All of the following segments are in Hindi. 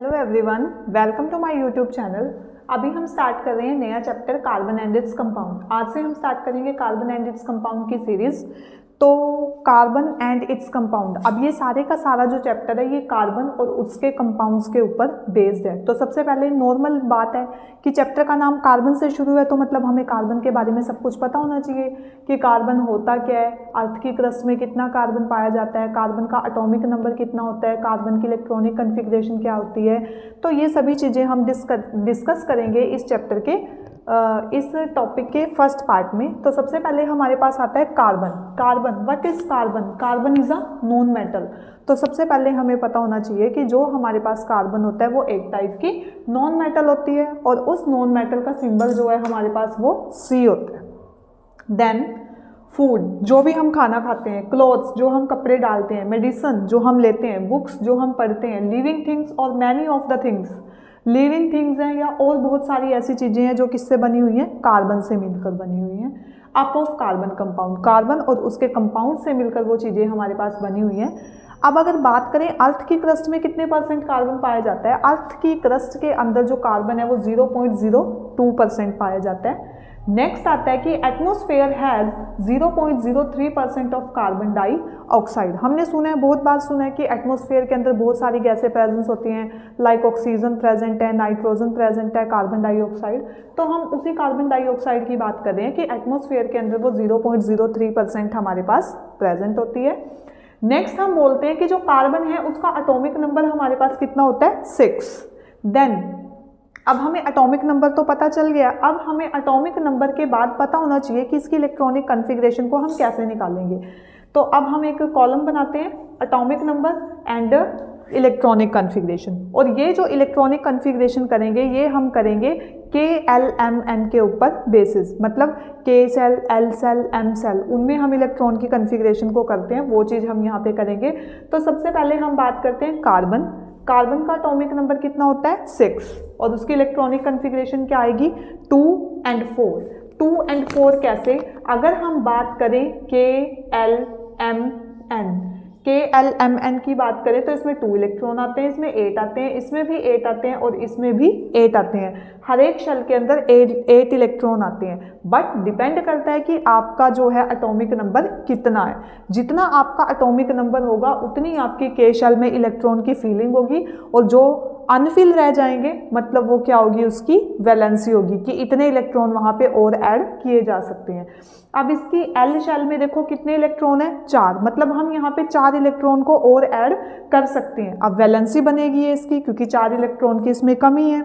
Hello everyone, welcome to my YouTube channel. अभी हम स्टार्ट कर रहे हैं नया chapter carbon and its compound. आज से हम स्टार्ट करेंगे कार्बन एंड इट्स कंपाउंड की सीरीज। तो कार्बन एंड इट्स कंपाउंड, अब ये सारे का सारा जो चैप्टर है ये कार्बन और उसके कंपाउंड्स के ऊपर बेस्ड है। तो सबसे पहले नॉर्मल बात है कि चैप्टर का नाम कार्बन से शुरू है, तो मतलब हमें कार्बन के बारे में सब कुछ पता होना चाहिए कि कार्बन होता क्या है, अर्थ की क्रस्ट में कितना कार्बन पाया जाता है, कार्बन का एटॉमिक नंबर कितना होता है, कार्बन की इलेक्ट्रॉनिक कन्फिग्रेशन क्या होती है। तो ये सभी चीज़ें हम डिस्कस करेंगे इस चैप्टर के इस टॉपिक के फर्स्ट पार्ट में। तो सबसे पहले हमारे पास आता है carbon. Carbon, what is carbon? Carbon is a non metal. तो सबसे पहले हमें पता होना चाहिए कि जो हमारे पास कार्बन होता है वो एक टाइप की नॉन मेटल होती है, और उस नॉन मेटल का सिंबल जो है हमारे पास वो सी होता है। देन फूड, जो भी हम खाना खाते हैं, क्लोथ्स जो हम कपड़े डालते हैं, मेडिसिन जो हम लेते हैं, बुक्स जो हम पढ़ते हैं, लिविंग थिंग्स और many of the things, living things हैं या और बहुत सारी ऐसी चीज़ें हैं जो किससे बनी हुई हैं, कार्बन से मिलकर बनी हुई हैं। Up of carbon compound, carbon और उसके कंपाउंड से मिलकर वो चीज़ें हमारे पास बनी हुई हैं। अब अगर बात करें अर्थ की क्रस्ट में कितने परसेंट कार्बन पाया जाता है, अर्थ की क्रस्ट के अंदर जो कार्बन है वो 0.02% पाया जाता है। नेक्स्ट आता है कि atmosphere has 0.03% of carbon dioxide. हमने सुना है, बहुत बार सुना है कि एटमॉस्फेयर के अंदर बहुत सारी गैसें प्रेजेंस होती हैं, लाइक ऑक्सीजन प्रेजेंट है, नाइट्रोजन प्रेजेंट है, कार्बन डाइऑक्साइड। तो हम उसी कार्बन डाइऑक्साइड की बात कर रहे हैं कि एटमॉस्फेयर के अंदर वो 0.03% हमारे पास प्रेजेंट होती है। नेक्स्ट हम बोलते हैं कि जो कार्बन है उसका एटॉमिक नंबर हमारे पास कितना होता है, 6। देन अब हमें एटॉमिक नंबर तो पता चल गया, अब हमें एटॉमिक नंबर के बाद पता होना चाहिए कि इसकी इलेक्ट्रॉनिक कन्फिग्रेशन को हम कैसे निकालेंगे। तो अब हम एक कॉलम बनाते हैं, atomic number and electronic configuration, और ये जो इलेक्ट्रॉनिक कन्फिग्रेशन करेंगे ये हम करेंगे KLMN के ऊपर बेसिस, मतलब K cell, L cell, M cell, उनमें हम इलेक्ट्रॉन की कन्फिग्रेशन को करते हैं, वो चीज़ हम यहाँ पे करेंगे। तो सबसे पहले हम बात करते हैं कार्बन। कार्बन का एटॉमिक नंबर कितना होता है, 6, और उसकी इलेक्ट्रॉनिक कन्फिग्रेशन क्या आएगी, 2 and 4। 2 and 4 कैसे? अगर हम बात करें KLMN की बात करें तो इसमें 2 इलेक्ट्रॉन आते हैं, इसमें 8 आते हैं, इसमें भी 8 आते हैं और इसमें भी 8 आते हैं। हर एक शेल के अंदर 8 इलेक्ट्रॉन आते हैं, बट डिपेंड करता है कि आपका जो है एटॉमिक नंबर कितना है। जितना आपका एटॉमिक नंबर होगा उतनी आपकी के शेल में इलेक्ट्रॉन की फीलिंग होगी, और जो अनफिल रह जाएंगे मतलब वो क्या होगी, उसकी वैलेंसी होगी कि इतने इलेक्ट्रॉन वहाँ पे और ऐड किए जा सकते हैं। अब इसकी एल शेल में देखो कितने इलेक्ट्रॉन है, 4, मतलब हम यहाँ पे 4 इलेक्ट्रॉन को और ऐड कर सकते हैं। अब वैलेंसी बनेगी है इसकी, क्योंकि 4 इलेक्ट्रॉन की इसमें कमी है।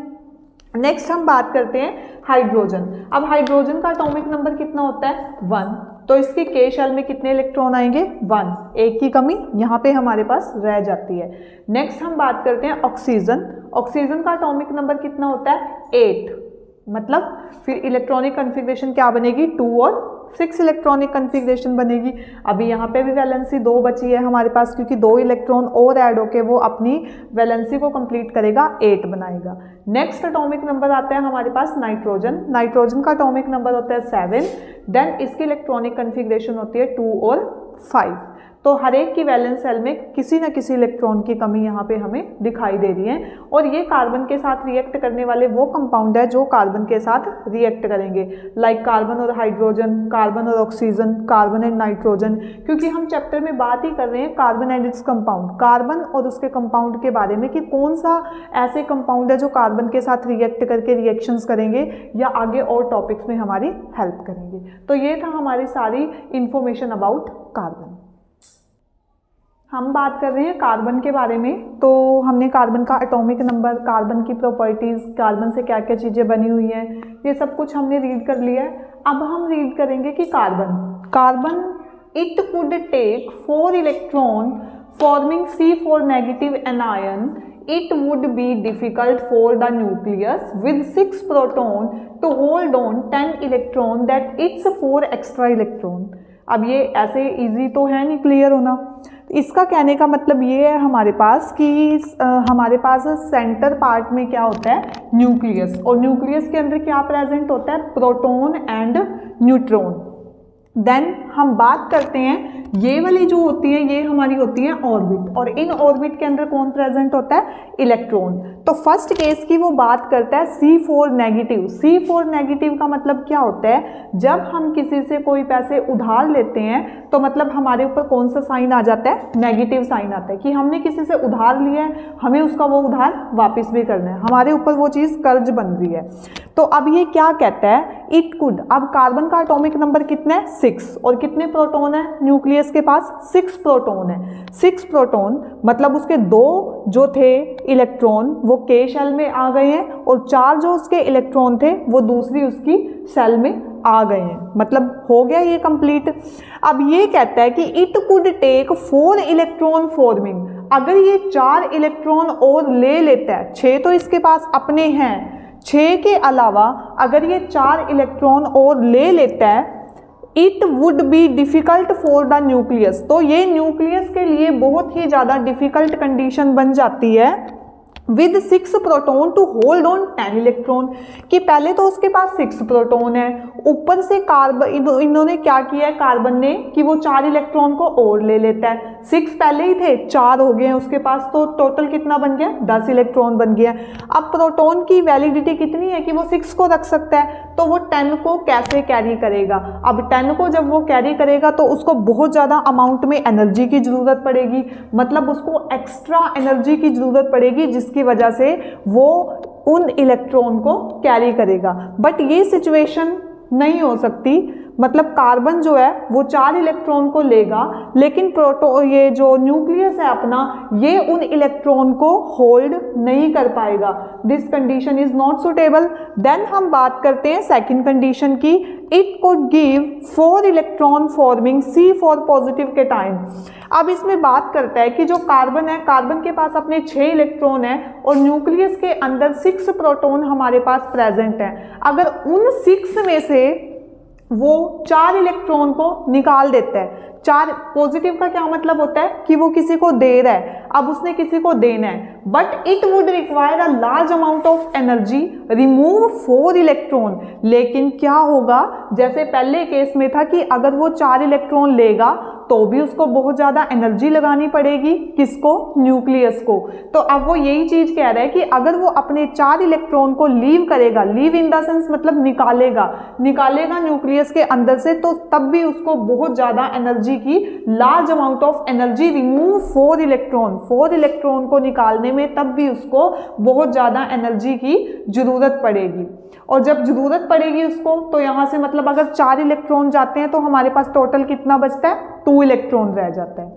नेक्स्ट हम बात करते हैं हाइड्रोजन। अब हाइड्रोजन का एटॉमिक नंबर कितना होता है, 1, तो इसकी के शेल में कितने इलेक्ट्रॉन आएंगे, 1, एक की कमी यहाँ पे हमारे पास रह जाती है। नेक्स्ट हम बात करते हैं ऑक्सीजन। ऑक्सीजन का एटॉमिक नंबर कितना होता है, 8, मतलब फिर इलेक्ट्रॉनिक कन्फिग्रेशन क्या बनेगी, 2 और 6 इलेक्ट्रॉनिक कन्फिग्रेशन बनेगी। अभी यहाँ पे भी वैलेंसी 2 बची है हमारे पास, क्योंकि 2 इलेक्ट्रॉन और ऐड होके वो अपनी वैलेंसी को कंप्लीट करेगा, 8 बनाएगा। नेक्स्ट एटॉमिक नंबर आता है हमारे पास नाइट्रोजन। नाइट्रोजन का एटॉमिक नंबर होता है 7। देन इसकी इलेक्ट्रॉनिक कन्फिग्रेशन होती है 2 और 5। तो हर एक की वैलेंस सेल में किसी न किसी इलेक्ट्रॉन की कमी यहाँ पे हमें दिखाई दे रही है, और ये कार्बन के साथ रिएक्ट करने वाले वो कंपाउंड है जो कार्बन के साथ रिएक्ट करेंगे, लाइक कार्बन और हाइड्रोजन, कार्बन और ऑक्सीजन, कार्बन एंड नाइट्रोजन। क्योंकि हम चैप्टर में बात ही कर रहे हैं carbon and its compound, carbon और उसके कंपाउंड के बारे में कि कौन सा ऐसे कंपाउंड है जो कार्बन के साथ रिएक्ट करके रिएक्शंस करेंगे या आगे और टॉपिक्स में हमारी हेल्प करेंगे। तो ये था हमारी सारी इंफॉर्मेशन अबाउट कार्बन। हम बात कर रहे हैं कार्बन के बारे में। तो हमने कार्बन का एटॉमिक नंबर, कार्बन की प्रॉपर्टीज़, कार्बन से क्या क्या चीज़ें बनी हुई हैं, ये सब कुछ हमने रीड कर लिया है। अब हम रीड करेंगे कि carbon it could take 4 electron forming C4 negative anion, it would be difficult for the nucleus with 6 proton to hold on 10 electron that its 4 extra electron। अब ये ऐसे इजी तो है नहीं क्लियर होना। इसका कहने का मतलब ये है हमारे पास कि हमारे पास सेंटर पार्ट में क्या होता है, न्यूक्लियस, और न्यूक्लियस के अंदर क्या प्रेजेंट होता है, प्रोटॉन एंड न्यूट्रॉन। देन हम बात करते हैं, ये वाली जो होती है ये हमारी होती है ऑर्बिट, और इन ऑर्बिट के अंदर कौन प्रेजेंट होता है? इलेक्ट्रॉन। तो फर्स्ट केस की वो बात करता है C4 नेगेटिव। C4 नेगेटिव का मतलब क्या होता है? जब हम किसी से कोई पैसे उधार लेते हैं तो मतलब हमारे ऊपर कौन सा साइन आ जाता है? नेगेटिव साइन आता है कि हमने किसी से उधार लिया है, हमें उसका वो उधार वापस भी करना है, हमारे ऊपर वो चीज़ कर्ज बन रही है। तो अब ये क्या कहता है? इट कुड, अब कार्बन का एटॉमिक नंबर कितना है? 6, और कितने प्रोटॉन है न्यूक्लियस के पास? 6 प्रोटॉन है। 6 प्रोटॉन मतलब उसके 2 जो थे इलेक्ट्रॉन वो के शेल में आ गए हैं, और 4 जो उसके इलेक्ट्रॉन थे वो दूसरी उसकी शेल में आ गए हैं, मतलब हो गया ये कंप्लीट। अब ये कहता है कि it could take 4 electron forming, अगर ये 4 इलेक्ट्रॉन और ले लेता है, 6 तो इसके पास अपने हैं, 6 के अलावा अगर ये 4 इलेक्ट्रॉन और ले लेता है, it would be difficult for the nucleus, तो ये न्यूक्लियस के लिए बहुत ही ज़्यादा डिफ़िकल्ट कंडीशन बन जाती है with 6 proton to hold on 10 electron, कि पहले तो उसके पास 6 प्रोटॉन है, ऊपर से कार्बन इन्होंने क्या किया है कार्बन ने कि वो 4 इलेक्ट्रॉन को और ले लेता है। 6 पहले ही थे, 4 हो गए हैं उसके पास, तो टोटल कितना बन गया? 10 इलेक्ट्रॉन बन गया। अब प्रोटॉन की वैलिडिटी कितनी है कि वो 6 को रख सकता है, तो वो 10 को कैसे कैरी करेगा? अब 10 को जब वो कैरी करेगा तो उसको बहुत ज़्यादा अमाउंट में एनर्जी की ज़रूरत पड़ेगी, मतलब उसको एक्स्ट्रा एनर्जी की ज़रूरत पड़ेगी जिसकी वजह से वो उन इलेक्ट्रॉन को कैरी करेगा। बट ये सिचुएशन नहीं हो सकती, मतलब कार्बन जो है वो 4 इलेक्ट्रॉन को लेगा, लेकिन ये जो न्यूक्लियस है अपना ये उन इलेक्ट्रॉन को होल्ड नहीं कर पाएगा। This condition is not suitable. Then हम बात करते हैं सेकंड कंडीशन की, it could give 4 electron forming C4 positive cation. अब इसमें बात करता है कि जो कार्बन है, कार्बन के पास अपने 6 इलेक्ट्रॉन है और न्यूक्लियस के अंदर 6 प्रोटॉन हमारे पास प्रेजेंट है। अगर उन 6 में से वो 4 इलेक्ट्रॉन को निकाल देता है, 4 पॉजिटिव का क्या मतलब होता है कि वो किसी को दे रहा है, अब उसने किसी को देना है, but it would require a large amount of energy remove 4 electron. लेकिन क्या होगा, जैसे पहले केस में था कि अगर वो 4 इलेक्ट्रॉन लेगा तो भी उसको बहुत ज़्यादा एनर्जी लगानी पड़ेगी, किसको? न्यूक्लियस को। तो अब वो यही चीज़ कह रहा है कि अगर वो अपने 4 इलेक्ट्रॉन को लीव करेगा, लीव इन द सेंस मतलब निकालेगा न्यूक्लियस के अंदर से, तो तब भी उसको बहुत ज़्यादा एनर्जी की, large amount of energy remove 4 electron को निकालने में तब भी उसको बहुत ज़्यादा एनर्जी की ज़रूरत पड़ेगी। और जब ज़रूरत पड़ेगी उसको, तो यहाँ से मतलब अगर 4 इलेक्ट्रॉन जाते हैं तो हमारे पास टोटल कितना बचता है? 2 इलेक्ट्रॉन रह जाता है।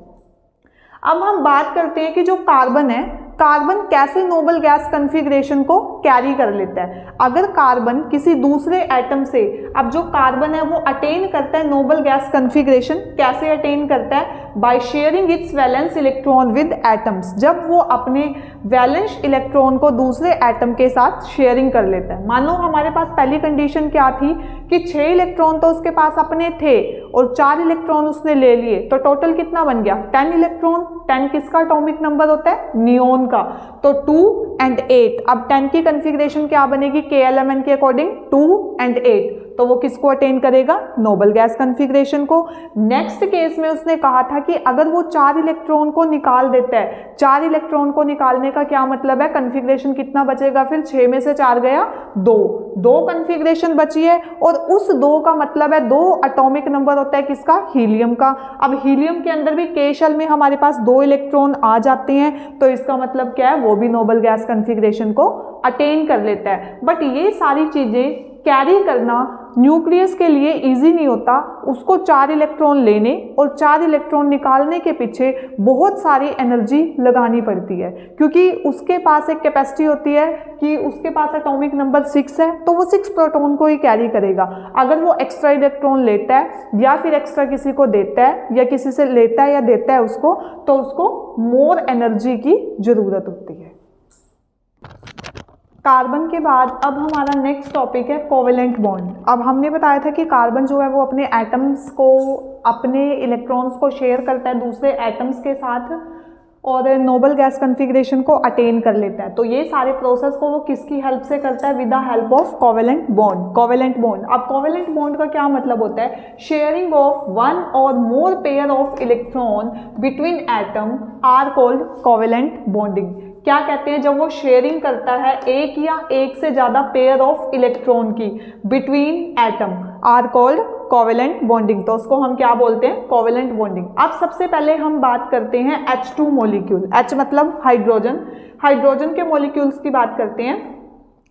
अब हम बात करते हैं कि जो कार्बन है, कार्बन कैसे नोबल गैस कॉन्फ़िगरेशन को कैरी कर लेता है। अगर कार्बन किसी दूसरे एटम से, अब जो कार्बन है वो अटेन करता है नोबल गैस कॉन्फ़िगरेशन, कैसे अटेन करता है? By sharing it's valence electron with atoms, जब वो अपने वैलेंस इलेक्ट्रॉन को दूसरे एटम के साथ शेयरिंग कर लेता है। मान लो हमारे पास पहली कंडीशन क्या थी कि 6 इलेक्ट्रॉन तो उसके पास अपने थे और 4 इलेक्ट्रॉन उसने ले लिए, तो टोटल कितना बन गया? 10 इलेक्ट्रॉन। 10 किसका एटॉमिक नंबर होता है? नियोन का। तो 2 and 8, अब 10 की कॉन्फ़िगरेशन क्या बनेगी KLMN के अकॉर्डिंग? 2 and 8, तो वो किसको अटेन करेगा? नोबल गैस कॉन्फ़िगरेशन को। नेक्स्ट केस में उसने कहा था कि अगर वो 4 इलेक्ट्रॉन को निकाल देता है, 4 इलेक्ट्रॉन को निकालने का क्या मतलब है? कॉन्फ़िगरेशन कितना बचेगा फिर? 6 में से 4 गया 2 कॉन्फ़िगरेशन बची है, और उस 2 का मतलब है 2 एटॉमिक नंबर होता है किसका? हीलियम का। अब हीलियम के अंदर भी K शेल में हमारे पास 2 इलेक्ट्रॉन आ जाते हैं, तो इसका मतलब क्या है? वो भी नोबल गैस कॉन्फ़िगरेशन को अटेन कर लेता है। बट ये सारी चीज़ें कैरी करना न्यूक्लियस के लिए इजी नहीं होता, उसको 4 इलेक्ट्रॉन लेने और 4 इलेक्ट्रॉन निकालने के पीछे बहुत सारी एनर्जी लगानी पड़ती है, क्योंकि उसके पास एक कैपेसिटी होती है कि उसके पास एटॉमिक नंबर 6 है, तो वो 6 प्रोटॉन को ही कैरी करेगा। अगर वो एक्स्ट्रा इलेक्ट्रॉन लेता है या फिर एक्स्ट्रा किसी को देता है या किसी से लेता है या देता है उसको, तो उसको मोर एनर्जी की ज़रूरत होती है। कार्बन के बाद अब हमारा नेक्स्ट टॉपिक है कोवेलेंट बॉन्ड। अब हमने बताया था कि कार्बन जो है वो अपने एटम्स को, अपने इलेक्ट्रॉन्स को शेयर करता है दूसरे एटम्स के साथ, और नोबल गैस कन्फिग्रेशन को अटेन कर लेता है। तो ये सारे प्रोसेस को वो किसकी हेल्प से करता है? With the help of covalent bond. Covalent bond, अब कोवेलेंट बॉन्ड का क्या मतलब होता है? शेयरिंग ऑफ वन और more pair of electron between atom are called covalent bonding. क्या कहते हैं? जब वो शेयरिंग करता है एक या एक से ज्यादा पेयर ऑफ इलेक्ट्रॉन की between atom are called covalent bonding. तो उसको हम क्या बोलते हैं? Covalent bonding. अब सबसे पहले हम बात करते हैं H2 मॉलिक्यूल। H मतलब हाइड्रोजन। हाइड्रोजन के मॉलिक्यूल्स की बात करते हैं।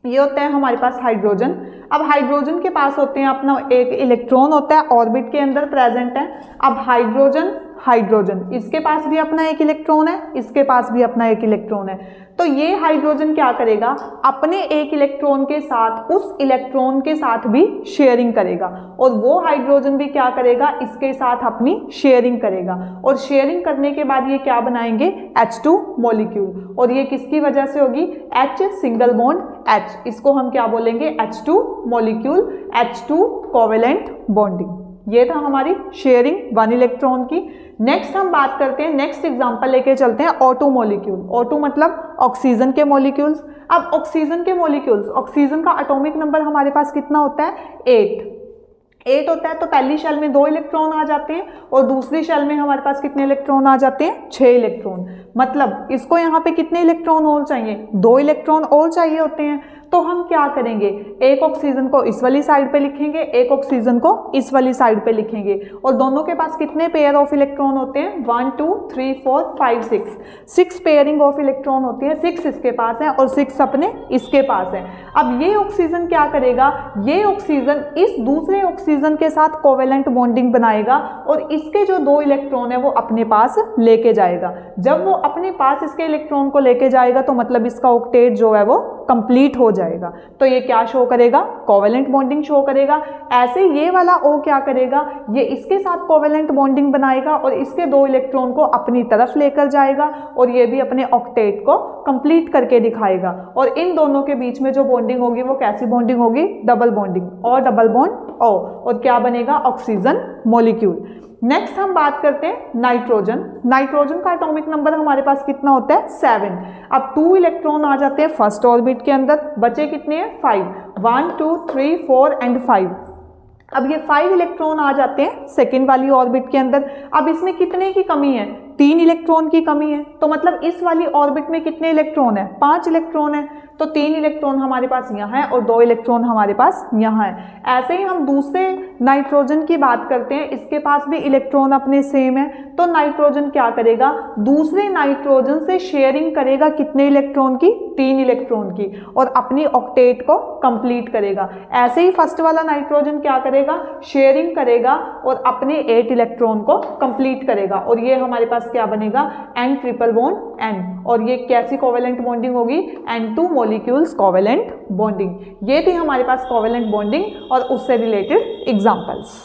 ये होता है हमारे पास हाइड्रोजन। अब हाइड्रोजन के पास होते हैं अपना एक इलेक्ट्रॉन होता है, ऑर्बिट के अंदर प्रेजेंट है। अब हाइड्रोजन हाइड्रोजन इसके पास भी अपना एक इलेक्ट्रॉन है, इसके पास भी अपना एक इलेक्ट्रॉन है। तो ये हाइड्रोजन क्या करेगा? अपने एक इलेक्ट्रॉन के साथ उस इलेक्ट्रॉन के साथ भी शेयरिंग करेगा, और वो हाइड्रोजन भी क्या करेगा? इसके साथ अपनी शेयरिंग करेगा, और शेयरिंग करने के बाद ये क्या बनाएंगे? H2 molecule. और ये किसकी वजह से होगी? H सिंगल बॉन्ड H, इसको हम क्या बोलेंगे? H2 molecule, H2 covalent bonding. ये था हमारी शेयरिंग वन इलेक्ट्रॉन की। नेक्स्ट हम बात करते हैं, नेक्स्ट एग्जांपल लेके चलते हैं O2 मॉलिक्यूल। O2 मतलब ऑक्सीजन के मॉलिक्यूल्स। अब ऑक्सीजन के मॉलिक्यूल्स, ऑक्सीजन का एटॉमिक नंबर हमारे पास कितना होता है? 8 होता है। तो पहली शेल में 2 इलेक्ट्रॉन आ जाते हैं, और दूसरी शेल में हमारे पास कितने इलेक्ट्रॉन आ जाते हैं? 6 इलेक्ट्रॉन। मतलब इसको यहाँ पे कितने इलेक्ट्रॉन और चाहिए? 2 इलेक्ट्रॉन और चाहिए होते हैं। तो हम क्या करेंगे? एक ऑक्सीजन को इस वाली साइड पे लिखेंगे, एक ऑक्सीजन को इस वाली साइड पे लिखेंगे, और दोनों के पास कितने पेयर ऑफ इलेक्ट्रॉन होते हैं? 1 2 3 4 5 6 पेयरिंग ऑफ इलेक्ट्रॉन होती है। 6 इसके पास है और 6 अपने इसके पास है। अब ये ऑक्सीजन क्या करेगा? ये ऑक्सीजन इस दूसरे ऑक्सीजन के साथ कोवेलेंट बॉन्डिंग बनाएगा, और इसके जो 2 इलेक्ट्रॉन है वो अपने पास लेके जाएगा। जब वो अपने पास इसके इलेक्ट्रॉन को लेके जाएगा तो मतलब इसका ऑक्टेट जो है वो कंप्लीट हो जाएगा। तो ये क्या शो करेगा? कोवेलेंट बॉन्डिंग शो करेगा। ऐसे ये वाला O क्या करेगा? ये इसके साथ कोवेलेंट बॉन्डिंग बनाएगा और इसके 2 इलेक्ट्रॉन को अपनी तरफ लेकर जाएगा, और ये भी अपने ऑक्टेट को कंप्लीट करके दिखाएगा। और इन दोनों के बीच में जो बॉन्डिंग होगी वो कैसी बॉन्डिंग होगी? डबल बॉन्डिंग, और डबल बॉन्ड O, और क्या बनेगा? Oxygen molecule. नेक्स्ट हम बात करते हैं नाइट्रोजन। नाइट्रोजन का एटॉमिक नंबर हमारे पास कितना होता है? 7। अब 2 इलेक्ट्रॉन आ जाते हैं फर्स्ट ऑर्बिट के अंदर, बचे कितने हैं? 5। 1 2 3 4 एंड 5। अब ये 5 इलेक्ट्रॉन आ जाते हैं सेकेंड वाली ऑर्बिट के अंदर। अब इसमें कितने की कमी है? 3 इलेक्ट्रॉन की कमी है। तो मतलब इस वाली ऑर्बिट में कितने इलेक्ट्रॉन है? 5 इलेक्ट्रॉन है। तो 3 इलेक्ट्रॉन हमारे पास यहाँ है और 2 इलेक्ट्रॉन हमारे पास यहाँ है। ऐसे ही हम दूसरे नाइट्रोजन की बात करते हैं, इसके पास भी इलेक्ट्रॉन अपने सेम है। तो नाइट्रोजन क्या करेगा? दूसरे नाइट्रोजन से शेयरिंग करेगा कितने इलेक्ट्रॉन की? 3 इलेक्ट्रॉन की, और अपनी ऑक्टेट को कंप्लीट करेगा। ऐसे ही फर्स्ट वाला नाइट्रोजन क्या करेगा? शेयरिंग करेगा और अपने 8 इलेक्ट्रॉन को कंप्लीट करेगा, और ये हमारे पास क्या बनेगा? N triple bond N। और ये कैसी कोवेलेंट बॉन्डिंग होगी? N2 molecules covalent bonding. ये थी हमारे पास कोवेलेंट बॉन्डिंग और उससे रिलेटेड एग्जांपल्स।